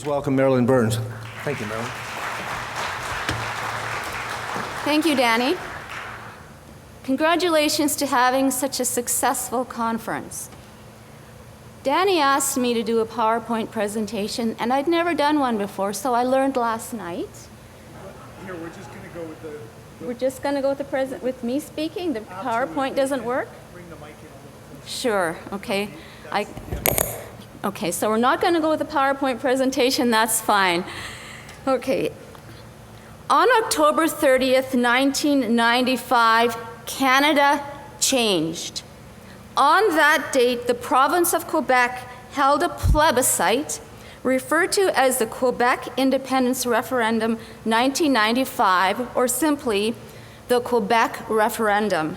welcome Marilyn Burns. Thank you, Marilyn. Thank you, Danny. Congratulations to having such a successful conference. Danny asked me to do a PowerPoint presentation, and I'd never done one before, so I learned last night. Here, we're just going to go with the... We're just going to go with me speaking? The PowerPoint doesn't work? Bring the mic in a little closer. Sure, okay. Okay, so we're not going to go with the PowerPoint presentation, that's fine. Okay. On October 30th, 1995, Canada changed. On that date, the province of Quebec held a plebiscite referred to as the Quebec Independence Referendum 1995, or simply the Quebec Referendum.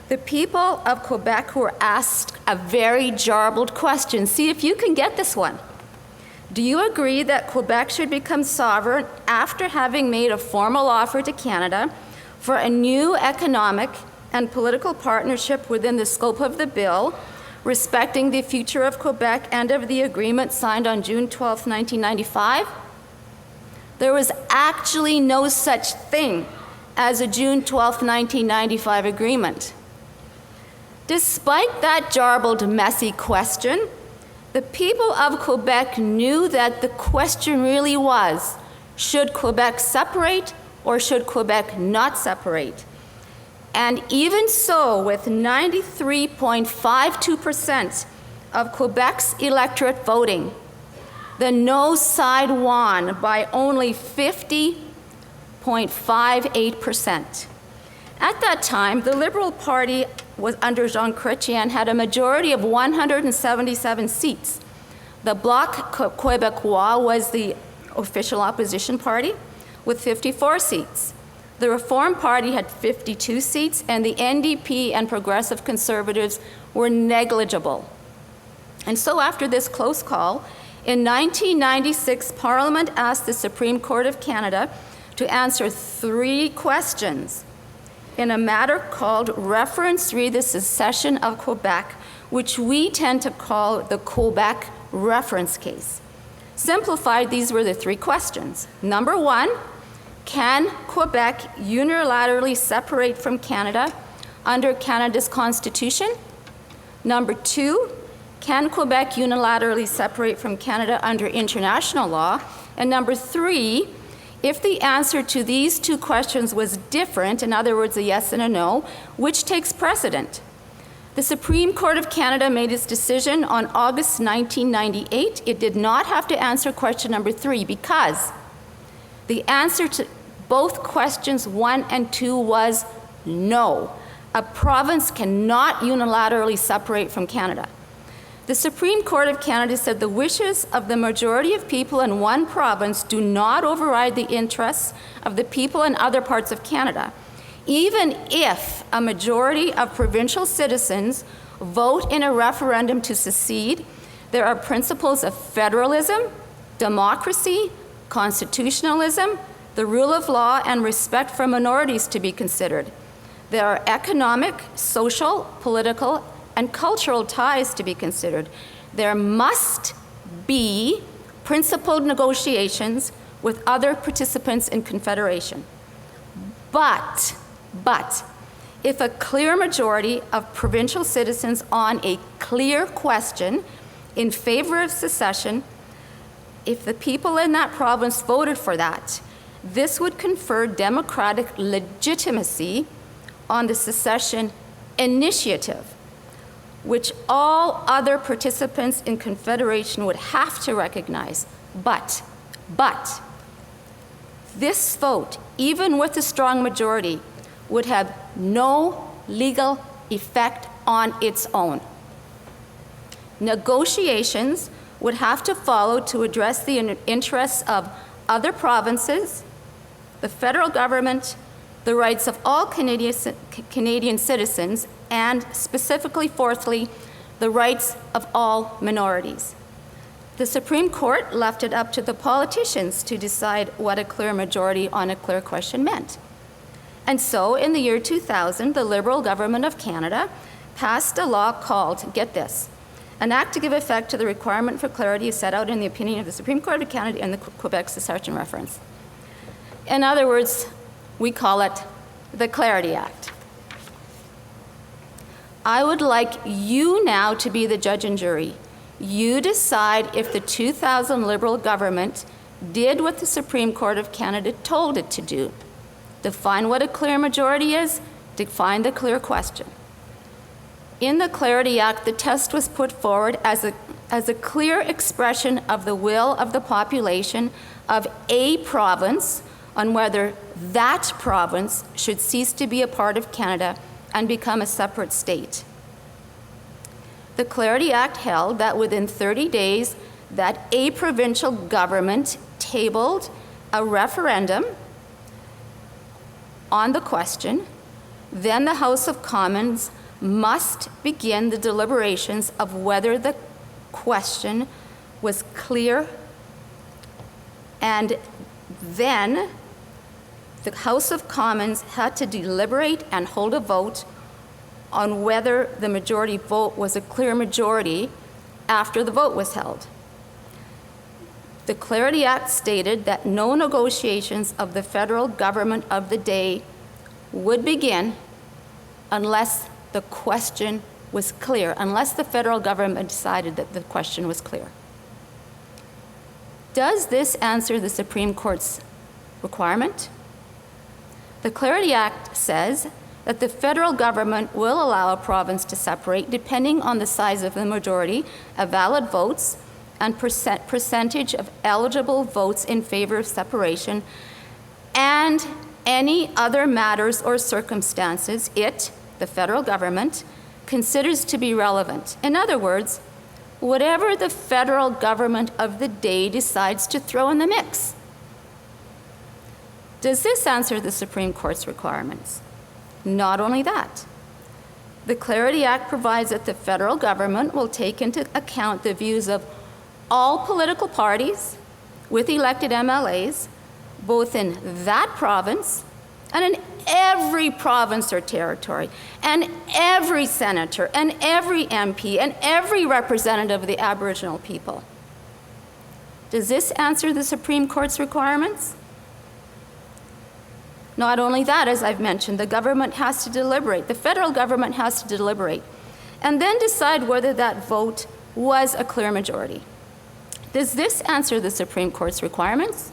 The people of Quebec were asked a very jarbled question. See if you can get this one. Do you agree that Quebec should become sovereign after having made a formal offer to Canada for a new economic and political partnership within the scope of the bill, respecting the future of Quebec and of the agreement signed on June 12, 1995? There was actually no such thing as a June 12, 1995 agreement. Despite that jarbled, messy question, the people of Quebec knew that the question really was, should Quebec separate or should Quebec not separate? And even so, with 93.52% of Quebec's electorate voting, the no side won by only 50.58%. At that time, the Liberal Party was under Jean Chrétien had a majority of 177 seats. The Bloc Québécois was the official opposition party with 54 seats. The Reform Party had 52 seats, and the NDP and Progressive Conservatives were negligible. And so after this close call, in 1996, Parliament asked the Supreme Court of Canada to answer 3 questions in a matter called Reference re the Secession of Quebec, which we tend to call the Quebec reference case. Simplified, these were the 3 questions. Number 1, can Quebec unilaterally separate from Canada under Canada's Constitution? Number 2, can Quebec unilaterally separate from Canada under international law? And number 3, if the answer to these 2 questions was different, in other words, a yes and a no, which takes precedent? The Supreme Court of Canada made its decision on August 1998. It did not have to answer question number 3 because the answer to both questions 1 and 2 was no. A province cannot unilaterally separate from Canada. The Supreme Court of Canada said the wishes of the majority of people in one province do not override the interests of the people in other parts of Canada. Even if a majority of provincial citizens vote in a referendum to secede, there are principles of federalism, democracy, constitutionalism, the rule of law, and respect for minorities to be considered. There are economic, social, political, and cultural ties to be considered. There must be principled negotiations with other participants in Confederation. But, if a clear majority of provincial citizens on a clear question in favor of secession, if the people in that province voted for that, this would confer democratic legitimacy on the secession initiative, which all other participants in Confederation would have to recognize. But, this vote, even with a strong majority, would have no legal effect on its own. Negotiations would have to follow to address the interests of other provinces, the federal government, the rights of all Canadian citizens, and specifically, fourthly, the rights of all minorities. The Supreme Court left it up to the politicians to decide what a clear majority on a clear question meant. And so, in the year 2000, the Liberal government of Canada passed a law called, get this, An act to give effect to the requirement for clarity is set out in the opinion of the Supreme Court of Canada and the Quebec Secession reference. In other words, we call it the Clarity Act. I would like you now to be the judge and jury. You decide if the 2000 Liberal government did what the Supreme Court of Canada told it to do. Define what a clear majority is, define the clear question. In the Clarity Act, the test was put forward as a clear expression of the will of the population of a province on whether that province should cease to be a part of Canada and become a separate state. The Clarity Act held that within 30 days that a provincial government tabled a referendum on the question, then the House of Commons must begin the deliberations of whether the question was clear, and then the House of Commons had to deliberate and hold a vote on whether the majority vote was a clear majority after the vote was held. The Clarity Act stated that no negotiations of the federal government of the day would begin unless the question was clear, unless the federal government decided that the question was clear. Does this answer the Supreme Court's requirement? The Clarity Act says that the federal government will allow a province to separate depending on the size of the majority of valid votes and percentage of eligible votes in favor of separation, and any other matters or circumstances it, the federal government, considers to be relevant. In other words, whatever the federal government of the day decides to throw in the mix. Does this answer the Supreme Court's requirements? Not only that, the Clarity Act provides that the federal government will take into account the views of all political parties with elected MLAs, both in that province and in every province or territory, and every senator, and every MP, and every representative of the Aboriginal people. Does this answer the Supreme Court's requirements? Not only that, as I've mentioned, the government has to deliberate, the federal government has to deliberate, and then decide whether that vote was a clear majority. Does this answer the Supreme Court's requirements?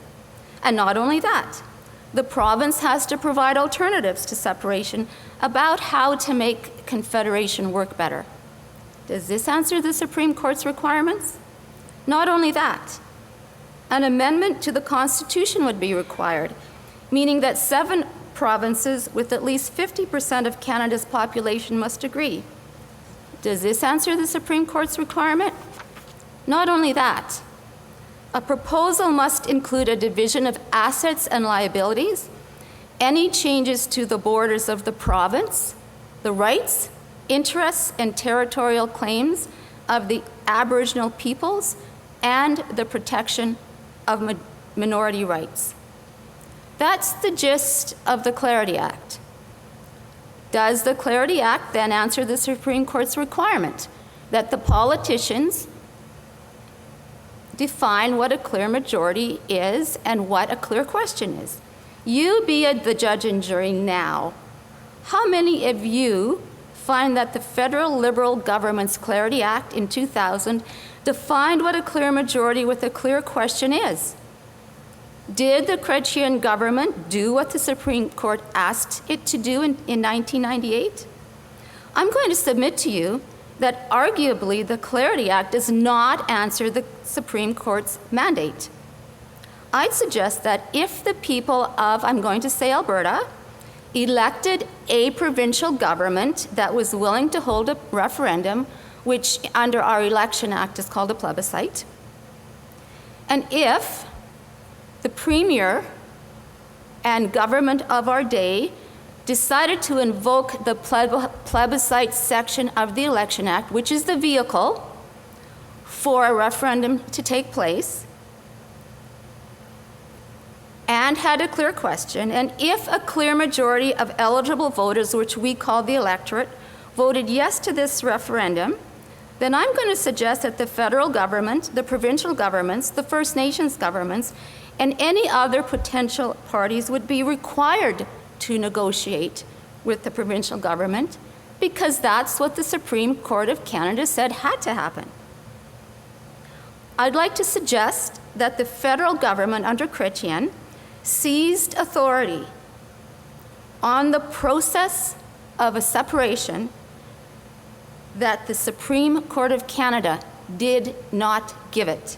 And not only that, the province has to provide alternatives to separation about how to make confederation work better. Does this answer the Supreme Court's requirements? Not only that, an amendment to the Constitution would be required, meaning that 7 provinces with at least 50% of Canada's population must agree. Does this answer the Supreme Court's requirement? Not only that, a proposal must include a division of assets and liabilities, any changes to the borders of the province, the rights, interests, and territorial claims of the Aboriginal peoples, and the protection of minority rights. That's the gist of the Clarity Act. Does the Clarity Act then answer the Supreme Court's requirement that the politicians define what a clear majority is and what a clear question is? You be the judge and jury now. How many of you find that the federal Liberal government's Clarity Act in 2000 defined what a clear majority with a clear question is? Did the Chrétien government do what the Supreme Court asked it to do in 1998? I'm going to submit to you that arguably the Clarity Act does not answer the Supreme Court's mandate. I'd suggest that if the people of, I'm going to say Alberta, elected a provincial government that was willing to hold a referendum, which under our Election Act is called a plebiscite, and if the Premier and government of our day decided to invoke the plebiscite section of the Election Act, which is the vehicle for a referendum to take place, and had a clear question, and if a clear majority of eligible voters, which we call the electorate, voted yes to this referendum, then I'm going to suggest that the federal government, the provincial governments, the First Nations governments, and any other potential parties would be required to negotiate with the provincial government, because that's what the Supreme Court of Canada said had to happen. I'd like to suggest that the federal government under Chrétien seized authority on the process of a separation that the Supreme Court of Canada did not give it.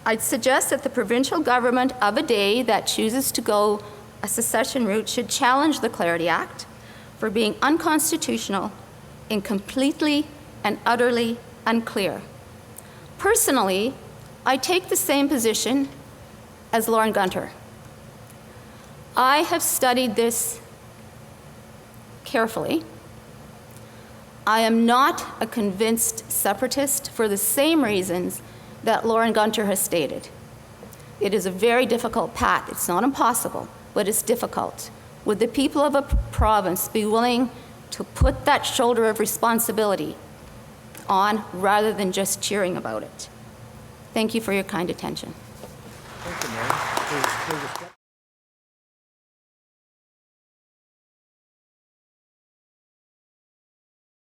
I'd suggest that the provincial government of a day that chooses to go a secession route should challenge the Clarity Act for being unconstitutional and completely and utterly unclear. Personally, I take the same position as Lauren Gunter. I have studied this carefully. I am not a convinced separatist for the same reasons that Lauren Gunter has stated. It is a very difficult path. It's not impossible, but it's difficult. Would the people of a province be willing to put that shoulder of responsibility on rather than just cheering about it? Thank you for your kind attention. Thank you, Mary. Please step